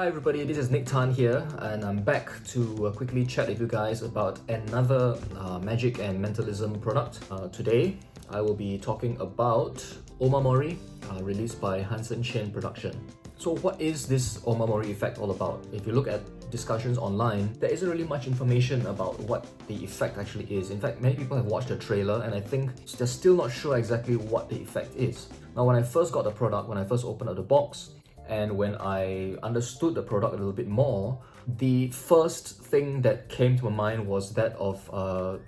Hi everybody, this is Nick Tan here, and I'm back to quickly chat with you guys about another magic and mentalism product. Today, I will be talking about Omamori, released by Hanson Chien production. So what is this Omamori effect all about? If you look at discussions online, there isn't really much information about what the effect actually is. In fact, many people have watched the trailer and I think they're still not sure exactly what the effect is. Now, when I first got the product, when I first opened up the box, and when I understood the product a little bit more, the first thing that came to my mind was that of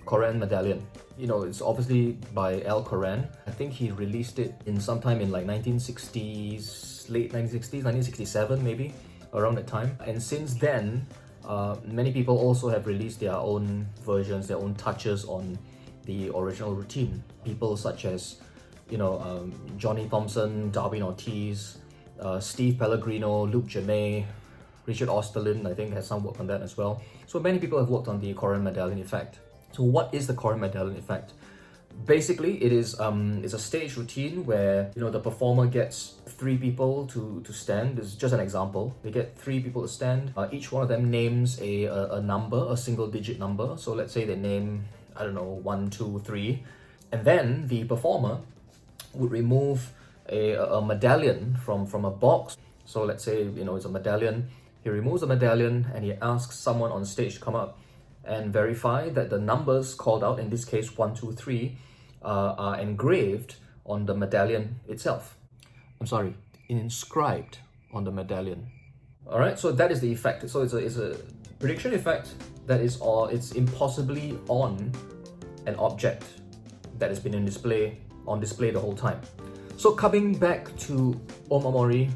Koran Medallion. You know, it's obviously by Al Koran. I think he released it in sometime in like 1960s, late 1960s, 1967 maybe, around that time. And since then, many people also have released their own versions, their own touches on the original routine. People such as, Johnny Thompson, Darwin Ortiz, Steve Pellegrino, Luke Jemay, Richard Osterlin, I think has some work on that as well. So many people have worked on the Koran Medallion effect. So what is the Koran Medallion effect? Basically, it's a stage routine where the performer gets 3 people to stand. This is just an example. They get 3 people to stand. Each one of them names a number, a single digit number. So let's say they name, 1, 2, 3. And then the performer would remove a medallion from a box. So let's say it's a medallion. He removes the medallion and he asks someone on stage to come up and verify that the numbers called out, in this case 1, 2, 3, are engraved on the medallion itself. Inscribed on the medallion. Alright, so that is the effect. So it's a prediction effect that is it's impossibly on an object that has been on display the whole time. So coming back to Omamori,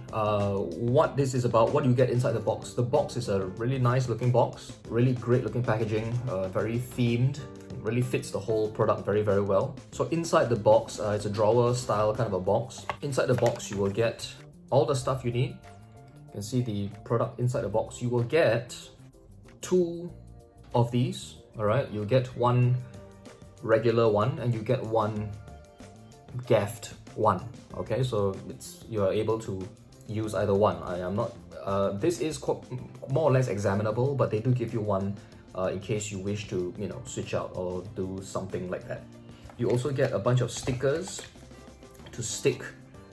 what this is about, what you get inside the box. The box is a really nice looking box, really great looking packaging, very themed, really fits the whole product very, very well. So inside the box, it's a drawer style kind of a box. Inside the box, you will get all the stuff you need. You can see the product inside the box. You will get 2 of these, all right? You'll get one regular one and you get one gaffed one. Okay, so you're able to use either one. I am not this is more or less examinable, but they do give you one in case you wish to switch out or do something like that. You also get a bunch of stickers to stick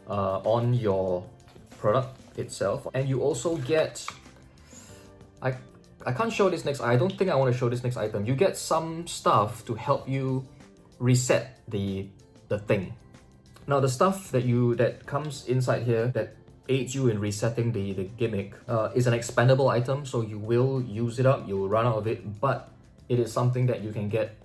on your product itself, and you also get I can't show this next. I don't think I want to show this next item. You get some stuff to help you reset the thing. Now, the stuff that comes inside here that aids you in resetting the gimmick is an expendable item, so you will use it up, you will run out of it, but it is something that you can get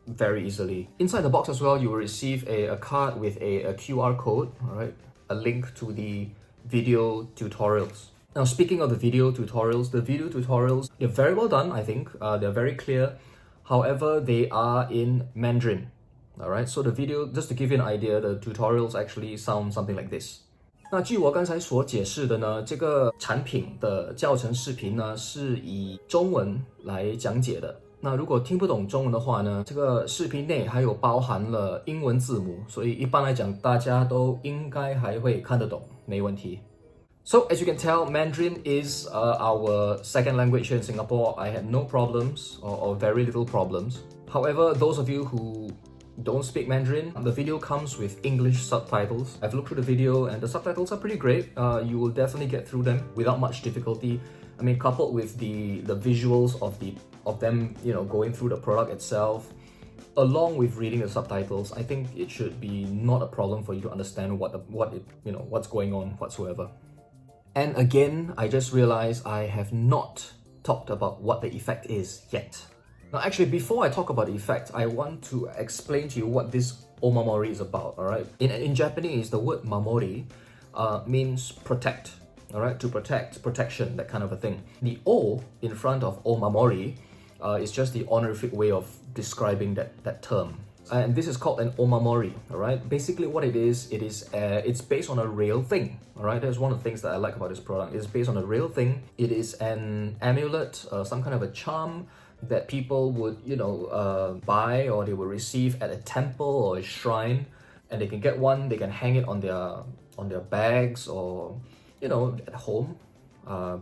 very easily. Inside the box as well, you will receive a card with a QR code, all right, a link to the video tutorials. Now, speaking of the video tutorials, they're very well done, I think. They're very clear. However, they are in Mandarin. Alright, so the video, just to give you an idea, the tutorials actually sound something like this. 那据我刚才所解释的呢，这个产品的教程视频呢是以中文来讲解的。那如果听不懂中文的话呢，这个视频内还有包含了英文字母，所以一般来讲大家都应该还会看得懂，没问题。So as you can tell, Mandarin is our second language here in Singapore. I had no problems or very little problems. However, those of you who don't speak Mandarin, the video comes with English subtitles. I've looked through the video and the subtitles are pretty great. You will definitely get through them without much difficulty. I mean, coupled with the visuals of them, going through the product itself, along with reading the subtitles, I think it should be not a problem for you to understand what's going on whatsoever. And again, I just realized I have not talked about what the effect is yet. Now, actually, before I talk about the effect, I want to explain to you what this Omamori is about, all right? In Japanese, the word mamori means protect, all right? To protect, protection, that kind of a thing. The O in front of Omamori is just the honorific way of describing that term. And this is called an Omamori, all right? Basically what it's based on a real thing, all right? That's one of the things that I like about this product. It's based on a real thing. It is an amulet, some kind of a charm that people would, buy or they will receive at a temple or a shrine, and they can get one, they can hang it on their bags or, at home,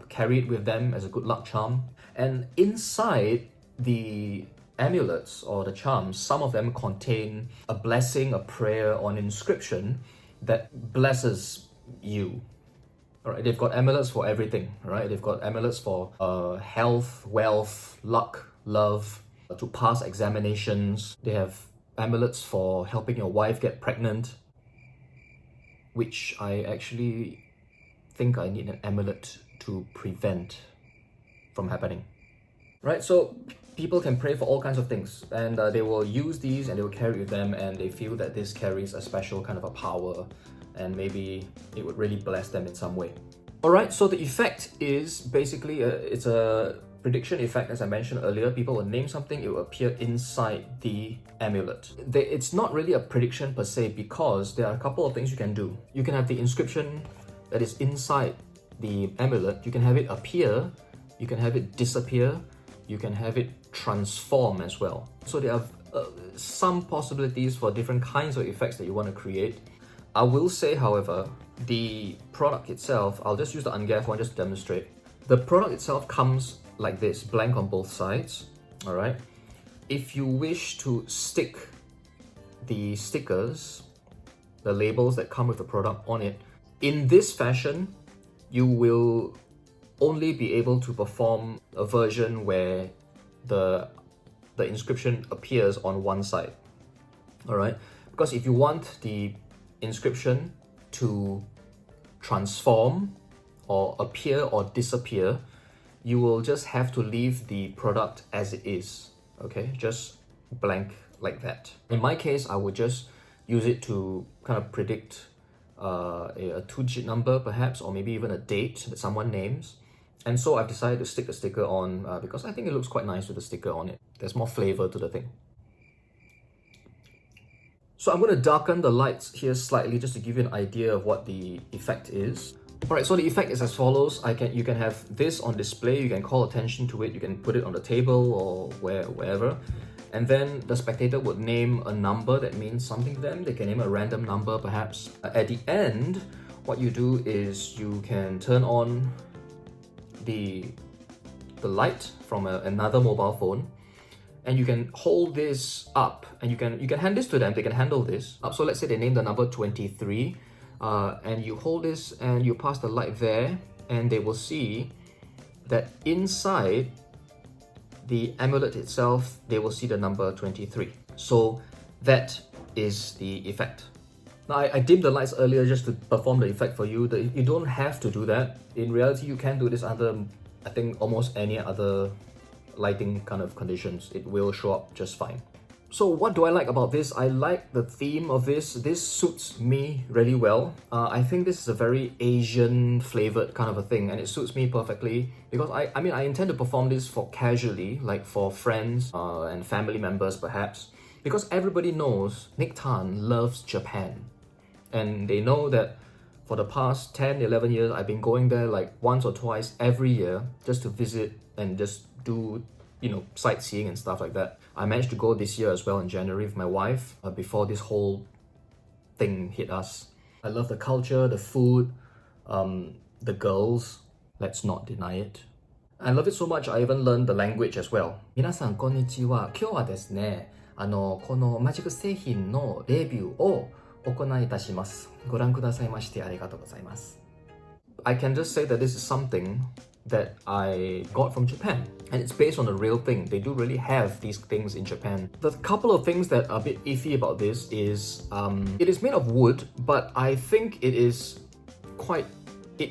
carry it with them as a good luck charm. And inside the amulets or the charms, some of them contain a blessing, a prayer, or an inscription that blesses you. All right, they've got amulets for everything. All right, they've got amulets for health, wealth, luck, love, to pass examinations. They have amulets for helping your wife get pregnant, which I actually think I need an amulet to prevent from happening. Right, so people can pray for all kinds of things, and they will use these and they will carry it with them, and they feel that this carries a special kind of a power, and maybe it would really bless them in some way. All right, so the effect is basically it's a prediction effect. As I mentioned earlier, people will name something, it will appear inside the amulet. It's not really a prediction per se, because there are a couple of things you can do. You can have the inscription that is inside the amulet, you can have it appear, you can have it disappear, you can have it transform as well. So there are some possibilities for different kinds of effects that you want to create. I will say, however, the product itself, I'll just use the ungaff one just to demonstrate. The product itself comes like this, blank on both sides, all right? If you wish to stick the stickers, the labels that come with the product on it, in this fashion, you will only be able to perform a version where the inscription appears on one side, all right? Because if you want the inscription to transform or appear or disappear, you will just have to leave the product as it is, okay? Just blank like that. In my case, I would just use it to kind of predict a 2-digit number perhaps, or maybe even a date that someone names. And so I've decided to stick a sticker on because I think it looks quite nice with a sticker on it. There's more flavor to the thing. So I'm going to darken the lights here slightly just to give you an idea of what the effect is. Alright, so the effect is as follows. You can have this on display, you can call attention to it, you can put it on the table or wherever. And then the spectator would name a number that means something to them. They can name a random number perhaps. At the end, what you do is you can turn on the light from another mobile phone, and you can hold this up and you can hand this to them. They can handle this up. So let's say they name the number 23 and you hold this and you pass the light there, and they will see that inside the amulet itself, they will see the number 23. So that is the effect. Now, I dimmed the lights earlier just to perform the effect for you. You don't have to do that. In reality, you can do this under, I think, almost any other lighting kind of conditions. It will show up just fine. So what do I like about this? I like the theme of this. This suits me really well. I think this is a very Asian flavored kind of a thing, and it suits me perfectly because I mean, I intend to perform this for casually, like for friends and family members perhaps, because everybody knows Nique loves Japan. And they know that for the past 10, 11 years, I've been going there like once or twice every year just to visit and just do, sightseeing and stuff like that. I managed to go this year as well in January with my wife before this whole thing hit us. I love the culture, the food, the girls. Let's not deny it. I love it so much, I even learned the language as well. 皆さんこんにちは。今日はですね、このマジック製品のレビューを行いたします。ご覧くださいましてありがとうございます。I can just say that this is something that I got from Japan, and it's based on a real thing. They do really have these things in Japan. The couple of things that are a bit iffy about this is it is made of wood, but I think it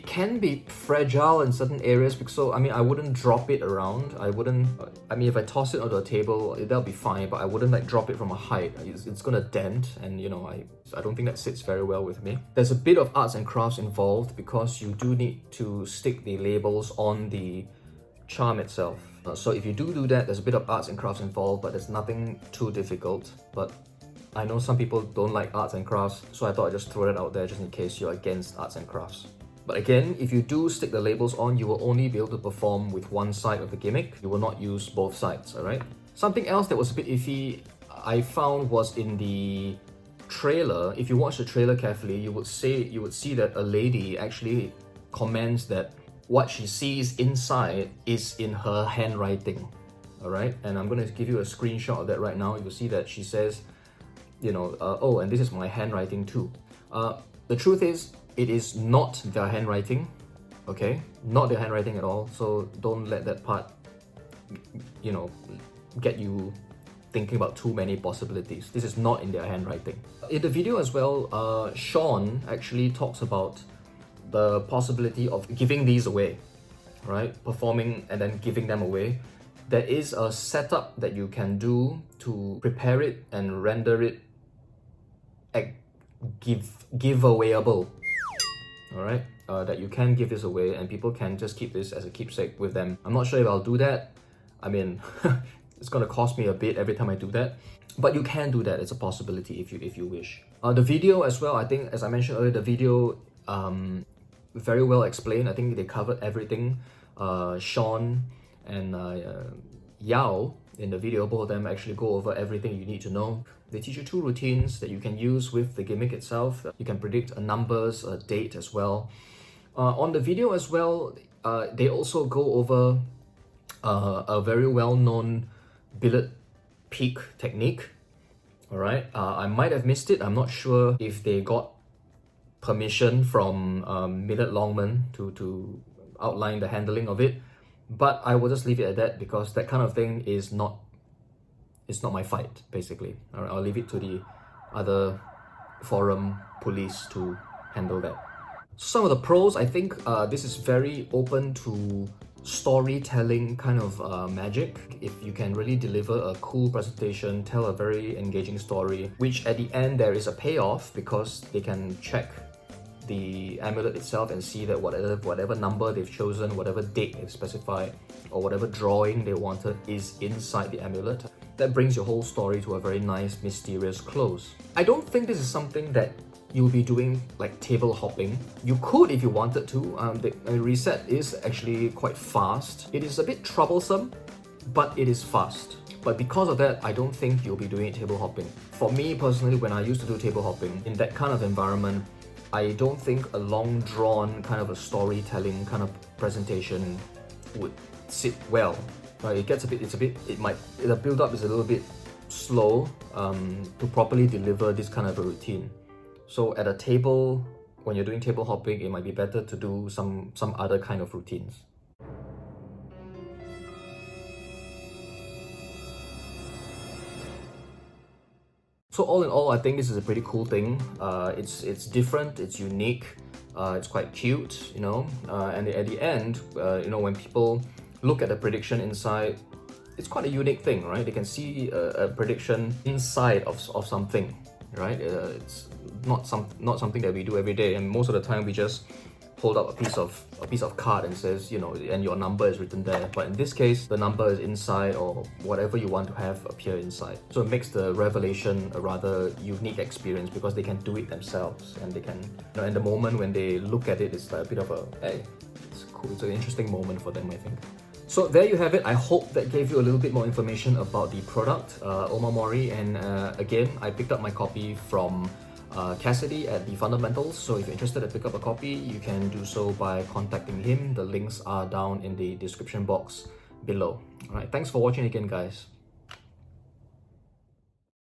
can be fragile in certain areas, because I wouldn't drop it around. If I toss it onto a table, that'll be fine, but I wouldn't drop it from a height. It's gonna dent, and I don't think that sits very well with me. There's a bit of arts and crafts involved because you do need to stick the labels on the charm itself. So if you do that, there's a bit of arts and crafts involved, but there's nothing too difficult. But I know some people don't like arts and crafts, so I thought I'd just throw it out there just in case you're against arts and crafts. But again, if you do stick the labels on, you will only be able to perform with one side of the gimmick. You will not use both sides, alright? Something else that was a bit iffy I found was in the trailer. If you watch the trailer carefully, you would see that a lady actually comments that what she sees inside is in her handwriting. All right, and I'm going to give you a screenshot of that right now. You'll see that she says, oh, and this is my handwriting too. The truth is, it is not their handwriting, okay? Not their handwriting at all. So don't let that part, get you thinking about too many possibilities. This is not in their handwriting. In the video as well, Sean actually talks about the possibility of giving these away, right? Performing and then giving them away. There is a setup that you can do to prepare it and render it giveawayable. All right, that you can give this away and people can just keep this as a keepsake with them. I'm not sure if I'll do that. I mean, it's gonna cost me a bit every time I do that, but you can do that. It's a possibility if you wish. The video as well, I think, as I mentioned earlier, the video very well explained. I think they covered everything. Sean and Yao in the video, both of them actually go over everything you need to know. They teach you 2 routines that you can use with the gimmick itself. You can predict a numbers, a date as well. On the video as well, they also go over a very well-known billet peak technique. All right, I might have missed it. I'm not sure if they got permission from Millet Longman to outline the handling of it, but I will just leave it at that because that kind of thing is not my fight, basically. All right, I'll leave it to the other forum police to handle that. Some of the pros, I think this is very open to storytelling kind of magic. If you can really deliver a cool presentation, tell a very engaging story, which at the end there is a payoff because they can check the amulet itself and see that whatever number they've chosen, whatever date they've specified, or whatever drawing they wanted is inside the amulet. That brings your whole story to a very nice, mysterious close. I don't think this is something that you'll be doing like table hopping. You could if you wanted to. The reset is actually quite fast. It is a bit troublesome, but it is fast. But because of that, I don't think you'll be doing table hopping. For me personally, when I used to do table hopping, in that kind of environment, I don't think a long drawn kind of a storytelling kind of presentation would sit well. Right? The build up is a little bit slow to properly deliver this kind of a routine. So at a table, when you're doing table hopping, it might be better to do some other kind of routines. So all in all, I think this is a pretty cool thing. It's different, it's unique, it's quite cute, and at the end, when people look at the prediction inside, it's quite a unique thing, right? They can see a prediction inside of something, right? It's not something that we do every day, and most of the time we just hold up a piece of card and says, and your number is written there. But in this case, the number is inside, or whatever you want to have appear inside. So it makes the revelation a rather unique experience because they can do it themselves, and they can, in the moment when they look at it, it's like a bit of a, hey, it's cool. It's an interesting moment for them, I think. So there you have it. I hope that gave you a little bit more information about the product, Omamori. And again, I picked up my copy from Cassidy at The Fundamentals. So if you're interested to pick up a copy, you can do so by contacting him. The links are down in the description box below. Alright, thanks for watching again, guys.